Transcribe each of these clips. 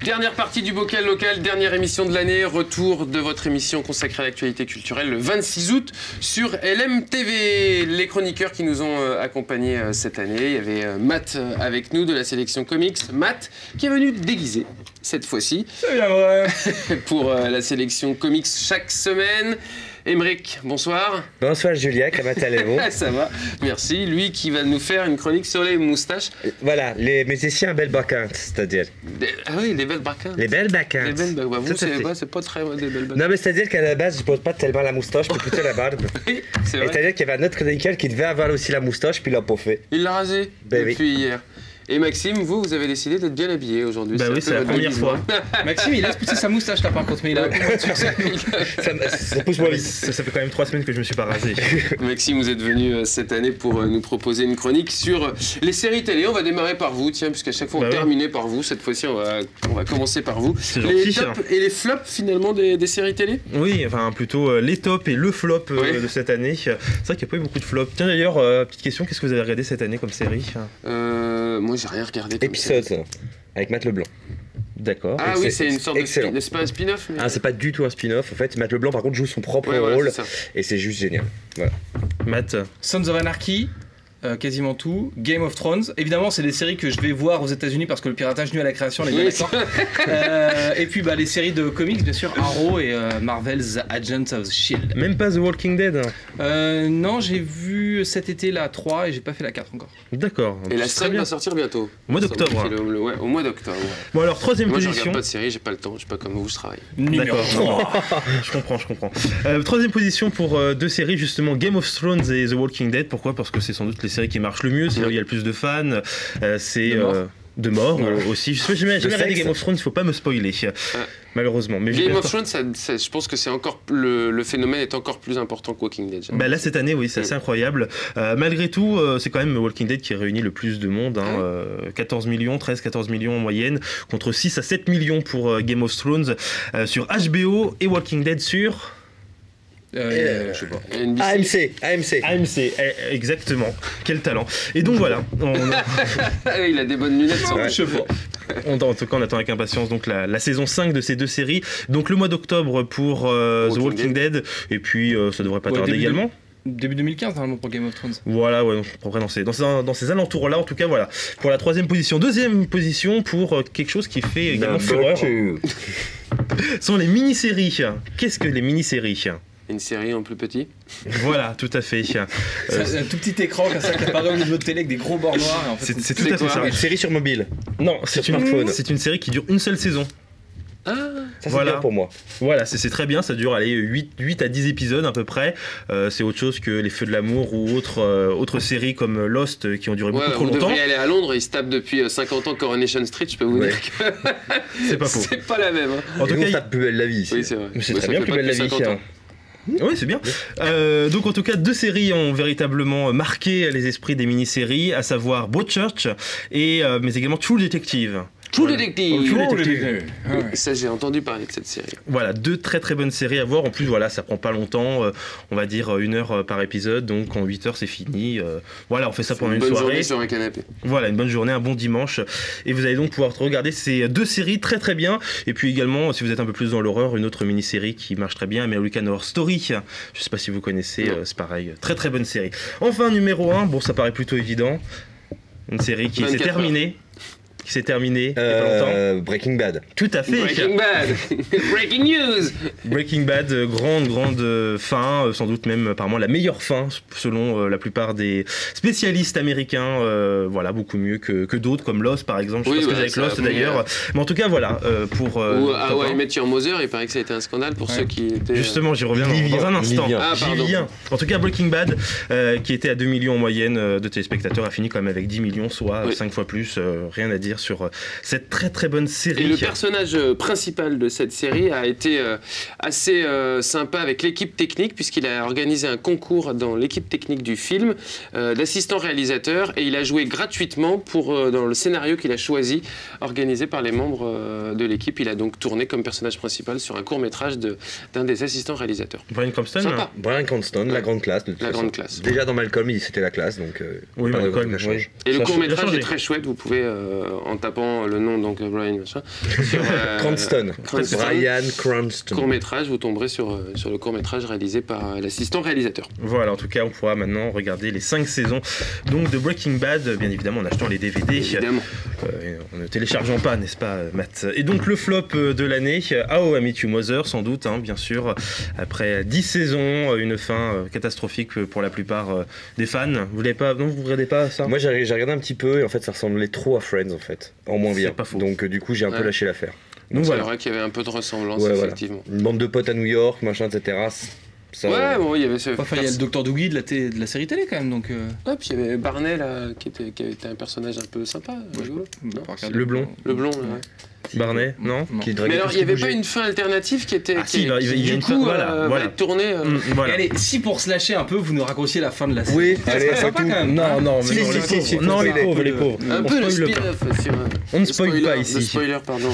Dernière partie du bocal local, dernière émission de l'année, retour de votre émission consacrée à l'actualité culturelle le 26 août sur LMTV. Les chroniqueurs qui nous ont accompagnés cette année, il y avait Matt avec nous de la sélection comics. Matt qui est venu déguisé cette fois-ci. C'est bien vrai. Pour la sélection comics chaque semaine. Émeric, bonsoir. Bonsoir Julia, comment allez-vous? Ça va, merci. Lui qui va nous faire une chronique sur les moustaches. Voilà, les musiciens à belles bacchantes, c'est-à-dire. Ah oui, les belles bacchantes. Les belles bacchantes. Les belles bacchantes. Vous, c'est pas très des belles bacchantes. Non, mais c'est-à-dire qu'à la base, je pose pas tellement la moustache, mais plutôt la barbe. Oui, c'est vrai. C'est-à-dire qu'il y avait un autre chroniqueur qui devait avoir aussi la moustache, puis il l'a pas fait. Il l'a rasé depuis hier. Et Maxime, vous avez décidé d'être bien habillé aujourd'hui. Bah oui, c'est la première fois. Maxime, il laisse pousser sa moustache là par contre, mais il a ça pousse moins vite. Ça fait quand même 3 semaines que je me suis pas rasé. Maxime, vous êtes venu cette année pour nous proposer une chronique sur les séries télé. On va démarrer par vous, tiens, puisqu'à chaque fois on terminait par vous. Cette fois-ci, on va commencer par vous. Les tops et les flops finalement des séries télé. Oui, enfin plutôt les tops et le flop de cette année. C'est vrai qu'il n'y a pas eu beaucoup de flops. Tiens d'ailleurs, petite question, qu'est-ce que vous avez regardé cette année comme série? Moi, j'ai rien regardé. Épisode, avec Matt Leblanc. D'accord. Ah oui, c'est une sorte de spin-off. C'est pas un spin-off mais... Ah, c'est pas du tout un spin-off. En fait, Matt Leblanc, par contre, joue son propre rôle. Et c'est juste génial. Voilà. Matt. Sons of Anarchy. Quasiment tout. Game of Thrones. Évidemment, c'est des séries que je vais voir aux États-Unis parce que le piratage nuit à la création, on est bien d'accord. Et puis les séries de comics, bien sûr, Arrow et Marvel's Agents of Shield. Même pas The Walking Dead? Non, j'ai vu cet été la 3 et j'ai pas fait la 4 encore. D'accord. Et la 5 va sortir bientôt. Au mois d'octobre. Ouais, au mois d'octobre. Bon, alors, troisième position. Moi, je regarde pas de série, j'ai pas le temps, je sais pas comment vous je travaille. D'accord. Je comprends. Troisième position pour deux séries, justement, Game of Thrones et The Walking Dead. Pourquoi? Parce que c'est sans doute les séries qui marchent le mieux, c'est là où il y a le plus de fans, c'est de mort aussi. Je sais jamais regardé Game of Thrones, il faut pas me spoiler, malheureusement. Mais Game of Thrones, je pense que c'est encore le phénomène est encore plus important que Walking Dead. Bah là cette année, oui, c'est assez incroyable. Malgré tout, c'est quand même Walking Dead qui réunit le plus de monde, 14 millions en moyenne, contre 6 à 7 millions pour Game of Thrones sur HBO et Walking Dead sur... je sais pas. AMC, exactement. Quel talent. Et donc voilà. Il a des bonnes lunettes. Je sais pas. En tout cas, on attend avec impatience donc la saison 5 de ces deux séries. Donc le mois d'octobre pour The Walking Dead. Et puis ça devrait pas tarder également. Début 2015 normalement pour Game of Thrones. Voilà, ouais, à peu près dans ces alentours-là, en tout cas, voilà. Pour la troisième position. Deuxième position pour quelque chose qui fait également fureur. Sont les mini-séries. Qu'est-ce que les mini-séries? Une série en plus petit. Voilà, tout à fait. C'est un tout petit écran comme ça qui apparaît au niveau de télé avec des gros bords noirs. En fait, c'est tout à fait ça. Une série sur mobile. Non, c'est une série qui dure une seule saison. Ah, ça c'est bien pour moi. Voilà, c'est très bien, ça dure 8 à 10 épisodes à peu près. C'est autre chose que Les Feux de l'amour ou autres séries comme Lost qui ont duré beaucoup trop longtemps. Vous devriez aller à Londres, ils se tapent depuis 50 ans Coronation Street, je peux vous dire que c'est pas faux. C'est pas la même. En tout cas, on tape Plus belle la vie. Oui, c'est vrai. Mais c'est très bien Plus belle la vie. Oui, c'est bien. Donc en tout cas, deux séries ont véritablement marqué les esprits des mini-séries, à savoir Broadchurch mais également True Detective. True Detective. Ça, j'ai entendu parler de cette série. Voilà, deux très très bonnes séries à voir. En plus, voilà, ça prend pas longtemps. On va dire 1 heure par épisode. Donc en 8 heures, c'est fini. Voilà, on fait ça pendant une soirée. Une bonne journée sur un canapé. Voilà, une bonne journée, un bon dimanche. Et vous allez donc pouvoir regarder ces deux séries très très bien. Et puis également, si vous êtes un peu plus dans l'horreur, une autre mini-série qui marche très bien, American Horror Story. Je sais pas si vous connaissez, c'est pareil. Très très bonne série. Enfin, numéro 1, bon, ça paraît plutôt évident. Une série qui s'est terminée. Il y a pas longtemps. Breaking Bad. Tout à fait. Breaking Bad. Breaking news. Breaking Bad, grande fin, sans doute même apparemment la meilleure fin selon la plupart des spécialistes américains. Voilà, beaucoup mieux que d'autres comme Lost par exemple. Je sais pas ce que j'ai avec Lost d'ailleurs. Mais en tout cas voilà pour. Ou How I Met Your Mother, il paraît que ça a été un scandale pour ceux qui étaient. Justement, j'y reviens dans un instant. J'y viens. En tout cas, Breaking Bad, qui était à 2 millions en moyenne de téléspectateurs, a fini quand même avec 10 millions, soit 5 fois plus. Rien à dire sur cette très très bonne série. Et le personnage principal de cette série a été assez sympa avec l'équipe technique, puisqu'il a organisé un concours dans l'équipe technique du film d'assistant réalisateur, et il a joué gratuitement dans le scénario qu'il a choisi, organisé par les membres de l'équipe. Il a donc tourné comme personnage principal sur un court-métrage d'un des assistants réalisateurs. Bryan Cranston. Bryan Cranston, la grande classe. La grande classe. Déjà dans Malcolm, c'était la classe, donc oui, Malcolm, change. Et le court-métrage est très chouette, vous pouvez en tapant le nom, donc Brian machin. Cranston. Brian Cranston. Court-métrage, vous tomberez sur le court-métrage réalisé par l'assistant réalisateur. Voilà, en tout cas, on pourra maintenant regarder les 5 saisons donc, de Breaking Bad, bien évidemment en achetant les DVD. Évidemment. En ne téléchargeant pas, n'est-ce pas, Matt? Et donc, le flop de l'année, How I Met Your Mother, sans doute, hein, bien sûr. Après 10 saisons, une fin catastrophique pour la plupart des fans. Vous ne regardez pas ça? Moi, j'ai regardé un petit peu et en fait, ça ressemblait trop à Friends, en fait. En moins bien. Pas faux. Donc, du coup, j'ai un peu lâché l'affaire. Donc, c'est vrai qu'il y avait un peu de ressemblance, effectivement. Voilà. Une bande de potes à New York, machin, etc. Ça, bon, il y avait ce. Enfin, il y a le Dr Doogie de la série télé quand même, donc. Ah, puis il y avait Barney là, qui était un personnage un peu sympa, rigolo. Le blond. Le blond, là, ouais. Barney, non. Mais alors, il n'y avait pas une fin alternative qui était. Il y a une fin. Voilà. Va être tournée. Voilà. Allez, si pour se lâcher un peu, vous nous racconciez la fin de la série. Oui, allez, c'est sympa quand même. Non, les pauvres. Un peu le spin-off sur. On ne spoil pas ici. Le spoiler, pardon,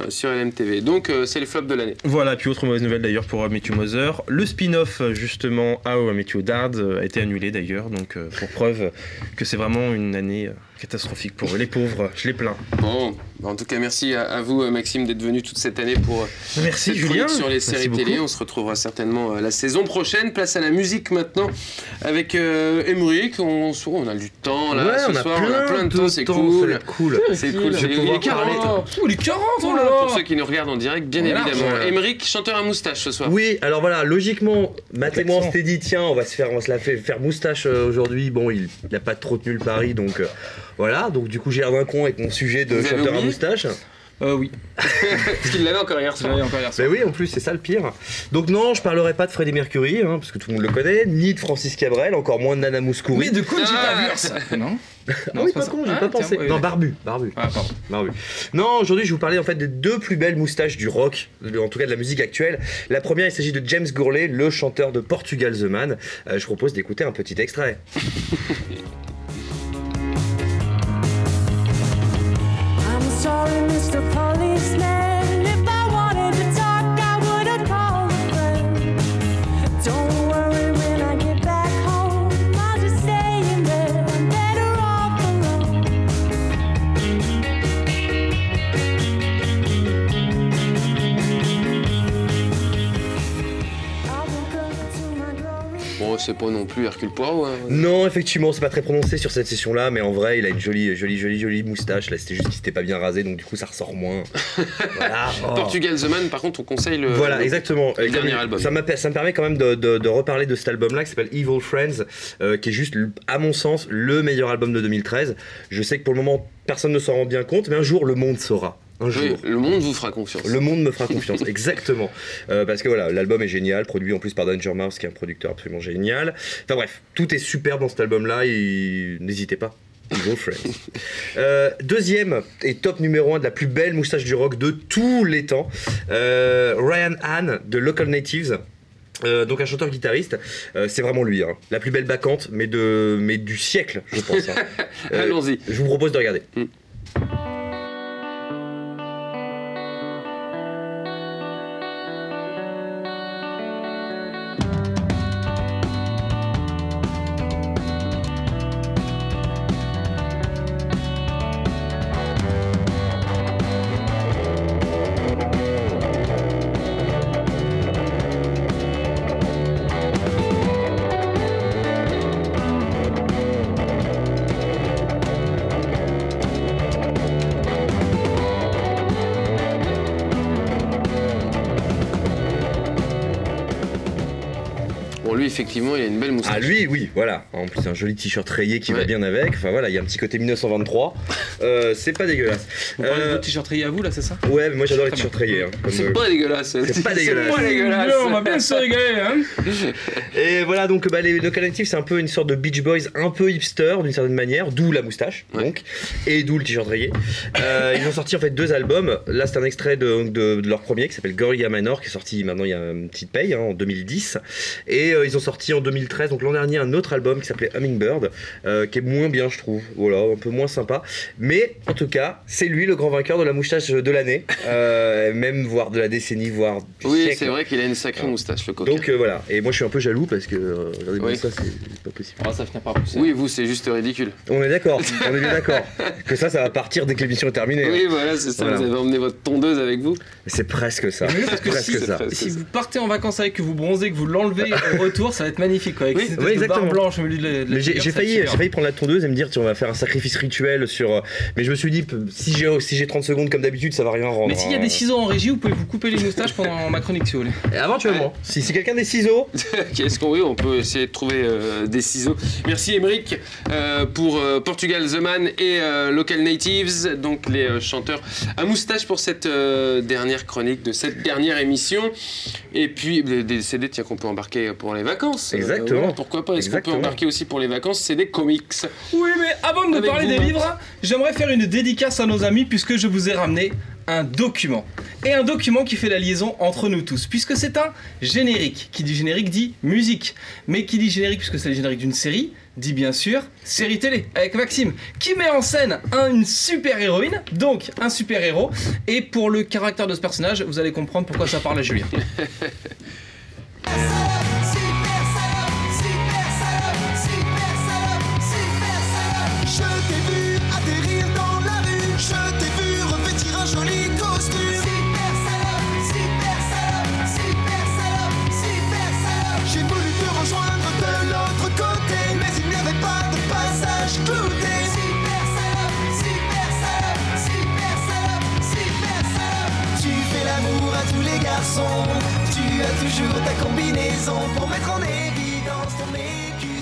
sur LMTV. Donc, c'est le flop de l'année. Voilà, puis autre mauvaise nouvelle d'ailleurs pour How I Met Your Mother. Le spin-off, justement, How I Met Your Dad a été annulé d'ailleurs. Donc, pour preuve que c'est vraiment une année catastrophique pour eux. Les pauvres, je les plains. Bon, en tout cas, merci à vous, Maxime, d'être venu toute cette année pour merci, cette Julien. sur les séries télé. On se retrouvera certainement la saison prochaine. Place à la musique maintenant avec Emmerich. On a du temps là ce soir. On a plein de temps, c'est cool. C'est cool. Il est 40. Il est 40, oh là là. Pour ceux qui nous regardent en direct, bien évidemment. Emmerich, chanteur à moustache ce soir. Oui, alors voilà, logiquement, Matt et moi on s'était dit, tiens, on se la faire moustache aujourd'hui. Bon, il n'a pas trop tenu le pari, donc voilà. Donc du coup, j'ai l'air d'un con avec mon sujet de chanteur à moustache. Oui. Parce qu'il l'avait encore hier soir. Mais oui, en plus, c'est ça le pire. Donc non, je parlerai pas de Freddie Mercury, hein, parce que tout le monde le connaît, ni de Francis Cabrel, encore moins de Nana Mouskouri. Mais de quoi j'ai pas vu ça? Non. Non, oui, pas con, j'ai pas pensé. Non, Barbu. Ah, pardon. Barbu. Non, aujourd'hui, je vais vous parler en fait des 2 plus belles moustaches du rock, en tout cas de la musique actuelle. La première, il s'agit de James Gourlay, le chanteur de Portugal The Man. Je propose d'écouter un petit extrait. Sorry, Mr. Policeman, if I wanted to talk, I would have called a friend. Don't worry, when I get back home, I'll just stay in bed. I'm better off alone. I woke up to my glory. Bon, c'est pas non plus Hercule Poirot. Hein. Non, effectivement, c'est pas très prononcé sur cette session-là, mais en vrai, il a une jolie moustache. Là, c'était juste qu'il s'était pas bien rasé, donc du coup, ça ressort moins. Voilà. Oh. Portugal The Man, par contre, on conseille exactement. Le dernier album. Ça me permet quand même de reparler de cet album-là qui s'appelle Evil Friends, qui est juste, à mon sens, le meilleur album de 2013. Je sais que pour le moment, personne ne s'en rend bien compte, mais un jour, le monde saura. Un jour. Oui, le monde vous fera confiance. Le monde me fera confiance, exactement. Parce que voilà, l'album est génial, produit en plus par Danger Mouse, qui est un producteur absolument génial. Enfin bref, tout est super dans cet album-là et n'hésitez pas. Evil Friends. Deuxième et top numéro 1 de la plus belle moustache du rock de tous les temps, Ryan Hahn de Local Natives. Donc un chanteur-guitariste, c'est vraiment lui, hein. La plus belle bacchante, mais du siècle, je pense. Hein. Allons-y. Je vous propose de regarder. Effectivement, il a une belle moustache. Ah lui, oui, voilà. En plus, un joli t-shirt rayé qui va bien avec. Enfin voilà, il y a un petit côté 1923. C'est pas dégueulasse. Vous parlez de votre t-shirt rayé à vous, là, c'est ça? Ouais, mais moi j'adore les t-shirts rayés. Hein, c'est pas dégueulasse. C'est pas dégueulasse. C'est pas dégueulasse. On va bien se régaler, hein. Et voilà, donc les Local Natives, c'est un peu une sorte de Beach Boys un peu hipster d'une certaine manière, d'où la moustache, donc, et d'où le t-shirt rayé. Ils ont sorti en fait 2 albums. Là, c'est un extrait de leur premier qui s'appelle Gorilla Manor, qui est sorti maintenant il y a une petite paye, hein, en 2010. Et ils ont sorti en 2013, donc l'an dernier, un autre album qui s'appelait Hummingbird, qui est moins bien, je trouve. Voilà, un peu moins sympa. Mais en tout cas, c'est lui le grand vainqueur de la moustache de l'année, même voire de la décennie, voire du Oui, siècle. c'est vrai qu'il a une sacrée moustache, le coquin. Donc voilà, et moi je suis un peu jaloux parce que regardez-moi Oui. ça, c'est pas possible. Oh, ça finit par pousser. Oui, vous, c'est juste ridicule. On est d'accord, on est bien d'accord. Que ça va partir dès que l'émission est terminée. Oui, voilà, c'est ça. Voilà. Vous avez emmené votre tondeuse avec vous. C'est presque ça. Oui, parce que presque si- ça. presque. Si vous partez en vacances avec, que vous bronzez, que vous l'enlevez au retour, ça va être magnifique quoi. Avec Oui, cette oui, espèce de barre exactement. blanche au milieu de la Mais j'ai figure, ça va être failli, super. prendre la tondeuse et me dire tiens, on va faire un sacrifice rituel sur. Mais je me suis dit si j'ai 30 secondes comme d'habitude, ça va rien rendre. Mais s'il y a des ciseaux en régie, vous pouvez vous couper les moustaches pendant ma chronique si vous voulez. Éventuellement. Si quelqu'un des ciseaux. Qu'est-ce qu'on veut? On peut essayer de trouver des ciseaux. Merci Émeric pour Portugal The Man et Local Natives, donc les chanteurs à moustache pour cette dernière chronique de cette dernière émission. Et puis des CD tiens, qu'on peut embarquer pour les vacances. Exactement. Voilà, pourquoi pas? Est-ce qu'on peut Exactement. embarquer aussi pour les vacances? C'est des comics. Oui, mais avant de Avec parler vous, des Matt. livres, j'aimerais faire une dédicace à nos amis puisque je vous ai ramené un document. Et un document qui fait la liaison entre nous tous, puisque c'est un générique. Qui dit générique dit musique. Mais qui dit générique, puisque c'est le générique d'une série, dit bien sûr série télé, avec Maxime, qui met en scène une super-héroïne, donc un super-héros. Et pour le caractère de ce personnage, vous allez comprendre pourquoi ça parle à Julien. Je t'ai vu atterrir dans la rue, je t'ai vu revêtir un joli costume. Super salope, super salope, super salope, super salope. J'ai voulu te rejoindre de l'autre côté, mais il n'y avait pas de passage clouté. Super salope, super salope, super salope, super salope. Tu fais l'amour à tous les garçons, tu as toujours ta combinaison pour mettre en évidence ton écusson.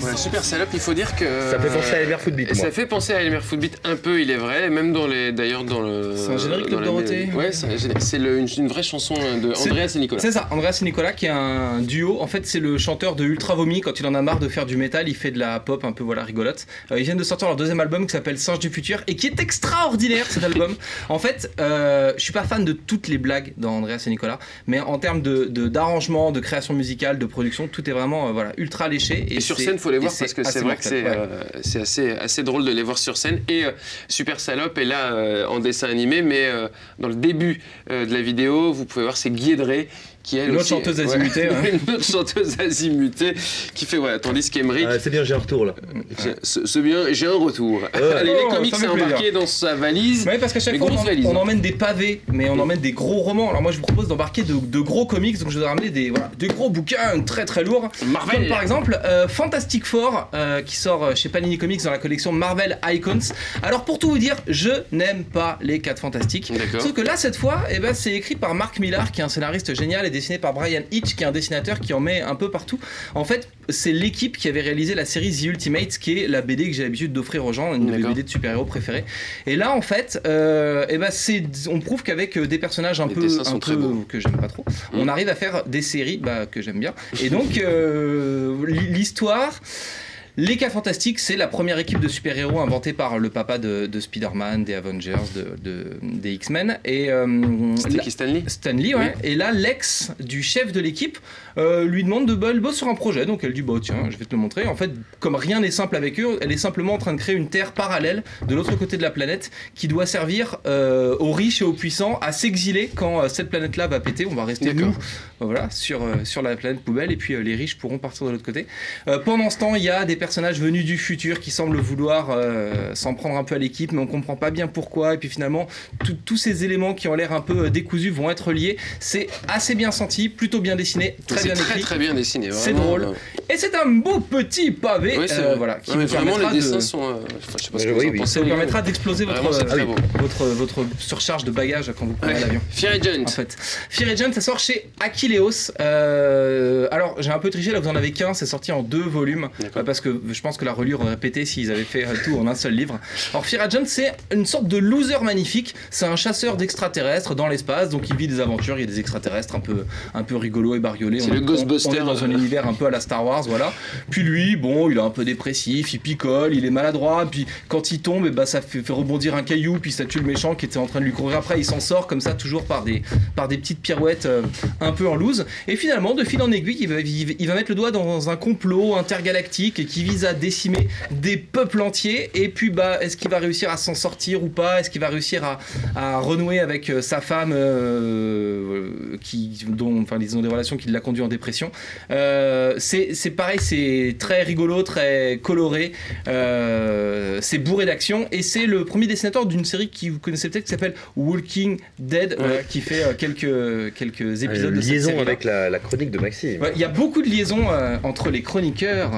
Ouais, super salope, il faut dire que. Ça fait penser à Elmer Footbeat. Et moi. ça fait penser à Elmer Footbeat un peu, il est vrai, même dans les, d'ailleurs dans le. C'est un générique de dans la- Dorothée. Ouais, c'est un générique. C'est une vraie chanson de C'est- Andreas et Nicolas. C'est ça, Andreas et Nicolas qui est un duo. En fait, c'est le chanteur de Ultra Vomi. Quand il en a marre de faire du métal, il fait de la pop un peu voilà rigolote. Ils viennent de sortir leur deuxième album qui s'appelle Singe du futur et qui est extraordinaire cet album. En fait, je suis pas fan de toutes les blagues dans Andreas et Nicolas, mais en termes d'arrangement, de création musicale, de production, tout est vraiment voilà ultra léché. Et sur c'est- scène, faut les voir et parce que assez c'est vrai que mortel, ouais. c'est assez drôle de les voir sur scène. Et Super Salope est là en dessin animé, mais dans le début de la vidéo, vous pouvez voir c'est Guy Edré qui elle Une autre aussi- chanteuse azimutée, ouais. Une autre chanteuse azimutée qui fait voilà, tandis qu'Emery, C'est bien, j'ai un retour là. c'est bien, j'ai un retour. Allez, Oh, les comics ça fait à embarquer plaisir. dans sa valise. Ouais, parce qu'à chaque Mais fois, grosse valise. on emmène des pavés, mais on emmène des gros romans. Alors moi, je vous propose d'embarquer de gros comics, donc je vais ramener des gros bouquins très très lourds. Marvel. Comme par exemple Fantastic Four, qui sort chez Panini Comics dans la collection Marvel Icons. Alors pour tout vous dire, je n'aime pas les 4 Fantastiques. D'accord. Sauf que là, cette fois, eh ben, c'est écrit par Mark Millar, qui est un scénariste génial, et dessiné par Brian Hitch, qui est un dessinateur qui en met un peu partout. En fait, c'est l'équipe qui avait réalisé la série The Ultimates, qui est la BD que j'ai l'habitude d'offrir aux gens, une de mes D'accord. BD de super-héros préférés. Et là, en fait, eh ben, on prouve qu'avec des personnages Les dessins sont très beaux. que j'aime pas trop, on arrive à faire des séries que j'aime bien. Et donc, l'histoire. Les 4 Fantastiques, c'est la première équipe de super-héros inventée par le papa de Spider-Man, des Avengers, des X-Men. Et C'était là- qui, Stanley? Stanley, ouais. Et là, l'ex du chef de l'équipe lui demande elle bosse sur un projet. Donc elle dit, bah tiens, je vais te le montrer. En fait, comme rien n'est simple avec eux, elle est simplement en train de créer une terre parallèle de l'autre côté de la planète qui doit servir aux riches et aux puissants à s'exiler quand cette planète-là va péter. On va rester, D'accord. nous, voilà, sur la planète poubelle. Et puis les riches pourront partir de l'autre côté. Pendant ce temps, il y a des personnages venus du futur qui semblent vouloir s'en prendre un peu à l'équipe, mais on comprend pas bien pourquoi. Et puis finalement, tous ces éléments qui ont l'air un peu décousus vont être liés. C'est assez bien senti, plutôt bien dessiné, très C'est bien très écrit. très bien dessiné. C'est vraiment, drôle. Et c'est un beau petit pavé, Oui, c'est vrai. voilà, qui Non, mais vous vraiment, permettra les de- dessins sont. Enfin, je sais pas ce que Oui, vous en oui. pensez. ça vous les gars. permettra d'exploser Vraiment, c'est très beau. votre surcharge de bagages quand vous prenez Ouais. l'avion. Fear Agent. En fait, Fear Agent, ça sort chez Aquileos. Alors, j'ai un peu triché, là vous en avez qu'un, c'est sorti en 2 volumes, D'accord. parce que je pense que la reliure aurait pété s'ils avaient fait tout en un seul livre. Alors, Fear Agent, c'est une sorte de loser magnifique. C'est un chasseur d'extraterrestres dans l'espace, donc il vit des aventures. Il y a des extraterrestres un peu rigolos et bariolés. C'est On- le on- Ghostbuster. On est dans un univers un peu à la Star Wars, voilà. Puis lui, bon, il est un peu dépressif, il picole, il est maladroit. Puis quand il tombe, ça fait rebondir un caillou, puis ça tue le méchant qui était en train de lui courir après. Il s'en sort comme ça, toujours par des petites pirouettes un peu en loose. Et finalement, de fil en aiguille, il va mettre le doigt dans un complot intergalactique qui vise à décimer des peuples entiers. Et puis, est-ce qu'il va réussir à s'en sortir ou pas? Est-ce qu'il va réussir à renouer avec sa femme ils ont des relations qui l'a conduit en dépression. C'est pareil, c'est très rigolo, très coloré. C'est bourré d'action. Et c'est le premier dessinateur d'une série qui vous connaissez peut-être qui s'appelle Walking Dead, qui fait quelques épisodes de cette liaison série-là. avec la chronique de Maxime. Il y a beaucoup de liaisons entre les chroniqueurs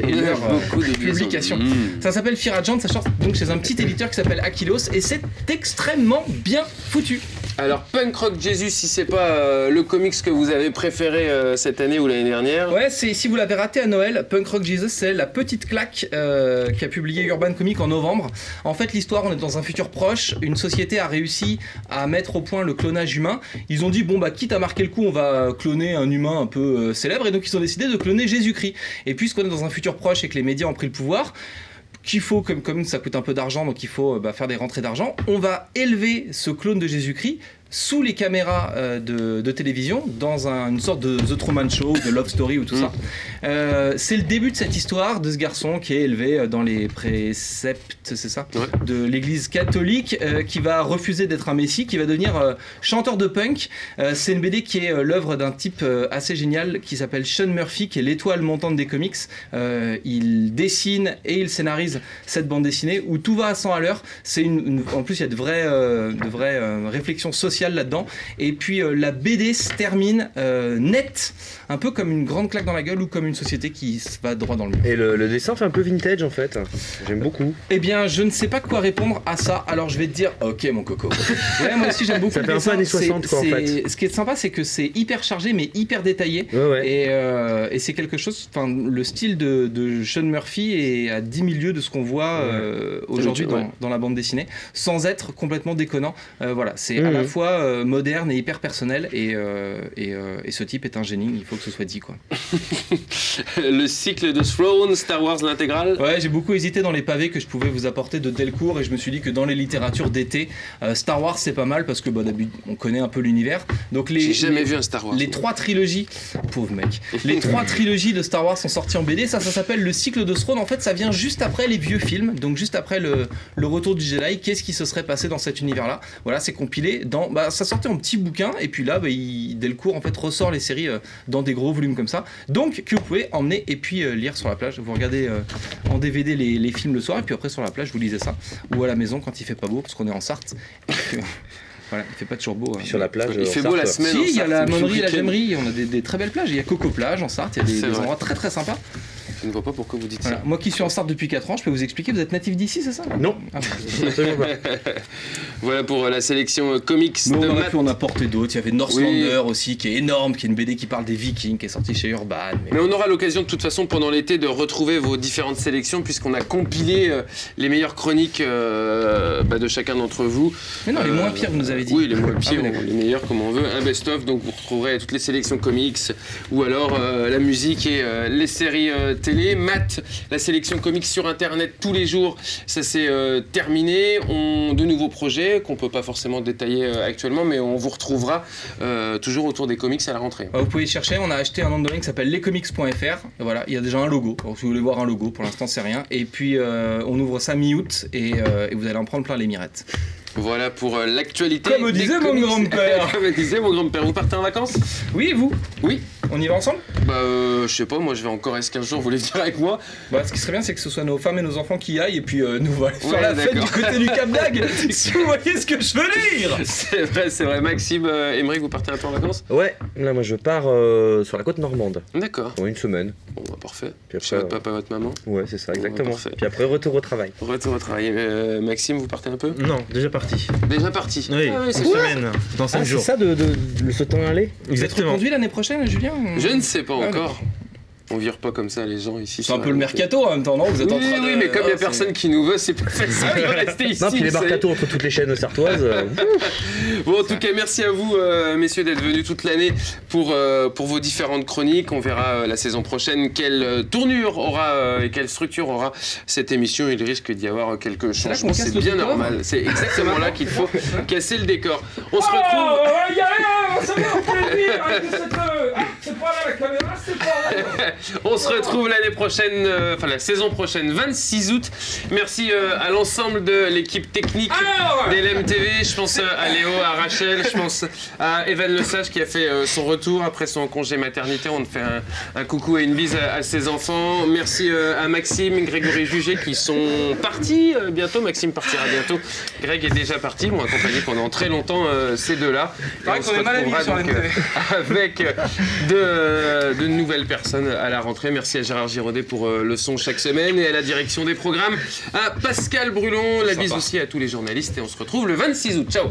et leurs publications. Ça s'appelle Fear Agent, ça sort donc chez un petit éditeur qui s'appelle Aquilos et c'est extrêmement bien foutu. Alors Punk Rock Jesus, si c'est pas le comics que vous avez préféré cette année ou l'année dernière. Ouais, si vous l'avez raté à Noël, Punk Rock Jesus, c'est la petite claque qu'a publié Urban Comics en novembre. En fait, l'histoire, on est dans un futur proche, une société a réussi à mettre au point le clonage humain. Ils ont dit, quitte à marquer le coup, on va cloner un humain un peu célèbre, et donc ils ont décidé de cloner Jésus-Christ. Et puisqu'on est dans un futur proche et que les médias ont pris le pouvoir, qu'il faut, comme ça coûte un peu d'argent, donc il faut faire des rentrées d'argent, on va élever ce clone de Jésus-Christ sous les caméras de télévision, dans une sorte de The Truman Show, de Love Story ou tout ça. C'est le début de cette histoire de ce garçon qui est élevé dans les préceptes, c'est ça, de l'église catholique, qui va refuser d'être un messie, qui va devenir chanteur de punk. C'est une BD qui est l'œuvre d'un type assez génial qui s'appelle Sean Murphy, qui est l'étoile montante des comics. Il dessine et il scénarise cette bande dessinée où tout va à 100 à l'heure. En plus, il y a de vraies réflexions sociales là-dedans. Et puis la BD se termine net, un peu comme une grande claque dans la gueule ou comme une société qui va droit dans le mur. Et le dessin fait un peu vintage en fait. J'aime beaucoup. Eh bien, je ne sais pas quoi répondre à ça. Alors je vais te dire, ok mon coco. Ouais, moi aussi j'aime beaucoup. Ça fait un peu années 60 quoi en fait. Ce qui est sympa, c'est que c'est hyper chargé mais hyper détaillé. Ouais. Et c'est quelque chose. Enfin, le style de Sean Murphy est à 10 000 lieues de ce qu'on voit aujourd'hui dans la bande dessinée, sans être complètement déconnant. Voilà, c'est à la fois moderne et hyper personnel et ce type est un génie, il faut que ce soit dit quoi. Le cycle de Throne, Star Wars l'intégrale. Ouais, j'ai beaucoup hésité dans les pavés que je pouvais vous apporter de Delcourt et je me suis dit que dans les littératures d'été, Star Wars c'est pas mal parce que d'habitude on connaît un peu l'univers. Donc j'ai jamais vu un Star Wars. Les 3 trilogies, pauvre mec, les 3 trilogies de Star Wars sont sorties en BD, ça s'appelle le cycle de Throne. En fait, ça vient juste après les vieux films, donc juste après le retour du Jedi. Qu'est-ce qui se serait passé dans cet univers-là? Voilà, c'est compilé dans. Ça sortait en petit bouquin et puis là, Delcourt en fait ressort les séries dans des gros volumes comme ça. Donc que vous pouvez emmener et puis lire sur la plage. Vous regardez en DVD les films le soir et puis après sur la plage vous lisez ça. Ou à la maison quand il fait pas beau parce qu'on est en Sarthe. Voilà, il fait pas toujours beau. Sur la plage. Il fait beau la semaine. Si, il y a la Monnerie et la week-end. Gemmerie. On a des très belles plages. Il y a Coco Plage en Sarthe. Il y a des endroits très très sympas. Je ne vois pas pourquoi vous dites Voilà. ça. Moi qui suis en Sarthe depuis 4 ans, je peux vous expliquer. Vous êtes natif d'ici, c'est ça? Non. Absolument pas. Voilà pour la sélection comics Mais de on aurait Matt. pu en apporter d'autres. Il y avait Northlander aussi, qui est énorme, qui est une BD qui parle des Vikings, qui est sortie chez Urban. Mais on aura l'occasion de toute façon pendant l'été de retrouver vos différentes sélections puisqu'on a compilé les meilleures chroniques de chacun d'entre vous. Mais non, les moins pires, vous nous avez dit. Oui, les moins pires, d'accord. les meilleurs comme on veut. Un best-of, donc vous retrouverez toutes les sélections comics ou alors la musique et les séries télé. Matt, la sélection comics sur internet tous les jours, ça c'est terminé. De nouveaux projets qu'on peut pas forcément détailler actuellement, mais on vous retrouvera toujours autour des comics à la rentrée. Vous pouvez chercher, on a acheté un nom de domaine qui s'appelle lescomics.fr. Voilà, il y a déjà un logo. Alors, si vous voulez voir un logo, pour l'instant c'est rien. Et puis on ouvre ça mi-août et vous allez en prendre plein les mirettes. Voilà pour l'actualité. Comme des disait mon comics. grand-père. Comme disait mon grand-père. Vous partez en vacances? Oui, et vous? Oui. On y va ensemble? Je sais pas, moi je vais en Corrèze 15 jours, vous voulez venir avec moi? Ce qui serait bien, c'est que ce soit nos femmes et nos enfants qui y aillent, et puis nous, on va aller faire Ouais, la fête d'accord. du côté du Cap d'Agde, si vous voyez ce que je veux dire. C'est vrai. Maxime, Émeric, vous partez un peu en vacances? Ouais, là moi je pars sur la côte normande. D'accord. Pour une semaine. Bon, parfait. Puis Chez après, votre papa, votre maman? ouais, c'est ça, exactement. parfait. Puis après, retour au travail. Retour au travail. Maxime, vous partez un peu? Non, déjà parti. Déjà parti. Oui, Ah, c'est une cool. semaine, dans 5 Ah, jours. c'est ça de le sauter à aller? Vous êtes Exactement. reconduit l'année prochaine, Julien? Je ne sais pas Ah, encore. On vire pas comme ça les gens ici. C'est sur un peu la le montée. mercato en même temps, non? Vous êtes Oui, en train de. oui, mais comme il n'y a c'est- personne qui nous veut, c'est pas facile de rester ici. Non, puis les vous savez. mercato entre toutes les chaînes sartoises. Bon, en tout cas, merci à vous, messieurs, d'être venus toute l'année pour vos différentes chroniques. On verra la saison prochaine quelle tournure aura et quelle structure aura cette émission. Il risque d'y avoir quelques là changements. qu'on casse C'est le bien décor. normal. C'est exactement là qu'il faut casser le décor. On se Oh, retrouve. y a rien, ça fait un plaisir avec cette pas là, la caméra, c'est pas vrai. On se retrouve l'année prochaine, enfin la saison prochaine, 26 août. Merci à l'ensemble de l'équipe technique d'LM TV. Je pense à Léo, à Rachel, je pense à Evan Lesage qui a fait son retour après son congé maternité. On te fait un coucou et une bise à ses enfants. Merci à Maxime, Grégory Jugé qui sont partis bientôt. Maxime partira bientôt. Greg est déjà parti. Ils m'ont accompagné pendant très longtemps ces deux-là. C'est vrai qu'on est mal habillés sur LM TV. Avec de nouvelles personnes à la rentrée. Merci à Gérard Giraudet pour le son chaque semaine et à la direction des programmes. À Pascal Brulon. La bise aussi à tous les journalistes et on se retrouve le 26 août. Ciao.